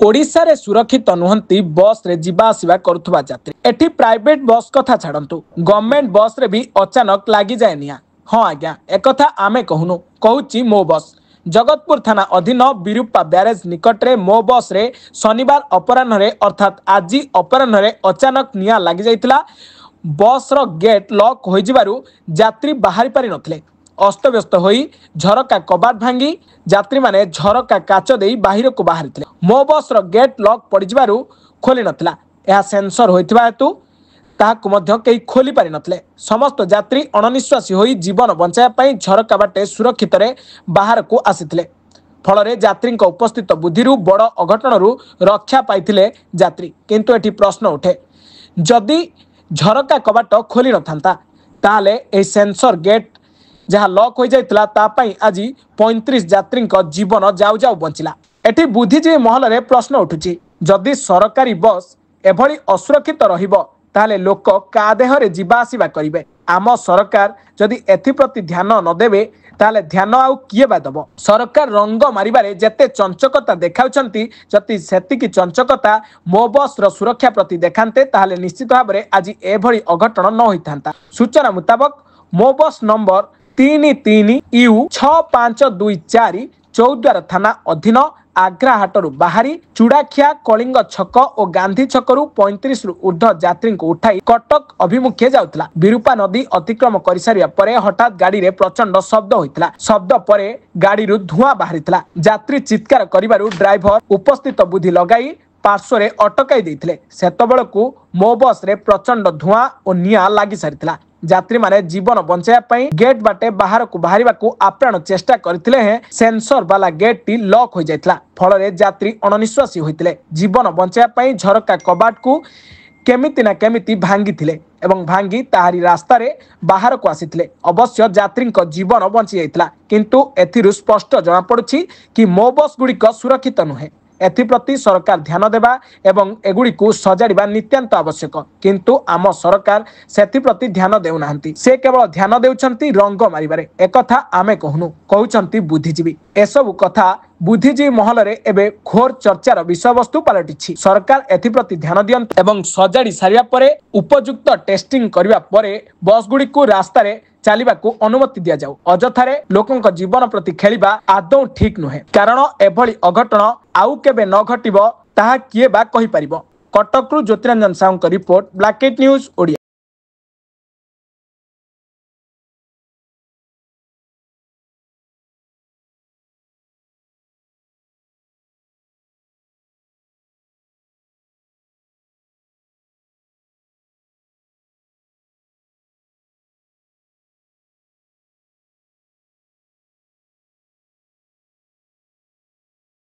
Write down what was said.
ओडिशा रे सुरक्षित नुहंती बस रे जीवा आसिबा करुथुबा यात्री। एठी प्राइवेट बस कथा छाड़ंतु, गवर्नमेंट बस रे भी अचानक लागी जाए निया। हाँ आज्ञा, एकथा आमे कहूनु, कहूची मो बस। जगतपुर थाना अधीन विरूपा ब्यारेज निकट रे मो बस रे शनिवार अपराह्न रे अर्थात आज अपराह्न रे अचानक निया लागी जाइतिला। बस रो गेट लॉक होई जिबारु यात्री बाहरी पारि नथिले। अस्तव्यस्त होई झरका कबाट भांगी यात्री माने झरका काच देई बाहिर को बाहरी थिले। मो बस रो गेट लॉक पड़ जिबारु खोली नथिला। यह सेंसर होइथिबा हेतु ताहाकु मध्य केही खोली पारि नथिले। समस्त यात्री अणनिश्वासी होई जीवन बंचाया पई झरका बाटे सुरक्षित रे बाहर को आसिथिले। फलरे यात्री उपस्थित बुद्धिरु बड़ अघटनरु रक्षा पाइथिले यात्री। किंतु एठी प्रश्न उठे, जदि झरका कबाट खोली नथांता ताले ए सेंसर गेट जहाँ लॉक हो जाइतिला ता पई आज 35 यात्री जीवन जाऊ जाऊ बंचिला। एठी बुद्धिजीवी महल रे प्रश्न उठुची, जदि सरकारी बस एभली असुरक्षित रहिबो ताले लोक का देहरे जीवा आसीबा करिवे। आम सरकार जदि एथि प्रति ध्यान न देबे ताले ध्यान आउ किए बा दबो। सरकार रंग मारिबारे जेते चंचकता देखाउछंती, जति सेतिकी चंचकता मो बस रो सुरक्षा प्रति देखान्ते ताले निश्चित भाबरे आज एभली अघटन न होइथांता। सूचना मुताबक मो बस नंबर 33U6524 चौद्वार थाना अधीन आग्रा हाटरू बाहरी चुड़ाखिया कलिंग छक और गांधी छकरू 35 रु ऊर्ध्व यात्री को उठाई कटक अभिमुखे जाउतला। विरूपा नदी अतिक्रम कर सारिया परे हठात गाड़ी रे प्रचंड शब्द होइतला। शब्द परे गाड़ी रु धुआं बाहरितला। यात्री चित्कार करिबारु ड्राइवर उपस्थित बुद्धि लगाई पार्श्व रे अटकाई देइथिले। सेतबेलकु मो बस रे प्रचंड धुआं और निआं लागि सारितला। यात्री माने जीवन बंचाया पई गेट बाटे बाहर को बाहरिबा को आप्राण चेष्टा करथिले हैं सेंसर वाला गेट टी लॉक हो जाइतला। फल रे यात्री अणनिश्वासी होइतिले। जीवन बंचाया पई झरका कबाट को केमिति ना केमिति भांगी थिले एवं भांगी ताहारी रास्ता रे बाहर को आसीथिले। अवश्य यात्री जीवन बंची जाइतला, किंतु एथिरु स्पष्ट जଣା पड़ुछि कि मो बस गुड़िक सुरक्षित नुहे। एथिप्रति सरकार ध्यान देबा एवं एगुड़ी को सजाड़िबा नित्यांत आवश्यक, किंतु आम सरकार सेथिप्रति ध्यान देउनाहंती। से केवल ध्यान देउछंती रंग मारिबारे। एकथा आमे कहूनु, कहउछंती बुद्धिजीवी। एसबु कथा बुद्धिजीवी महल रे एबे घोर चर्चार विषय वस्तु पलटिछि। सरकार एथिप्रति ध्यान दियंत एवं सजाड़ी सारिया परे उपयुक्त टेस्टिंग करिबा परे बस गुड़ी को रास्ता रे चलिबा को अनुमति दिया जाऊ। अजथारे लोकंक जीवन प्रति खेलिबा आदौ ठीक नुहे, कारण एभली अघटन आउ केबे न घटिबो ताहा किए बा कहि परिबो। कटकरू ज्योतिरंजन साहू रिपोर्ट, ब्लैकेट न्यूज ओडिया।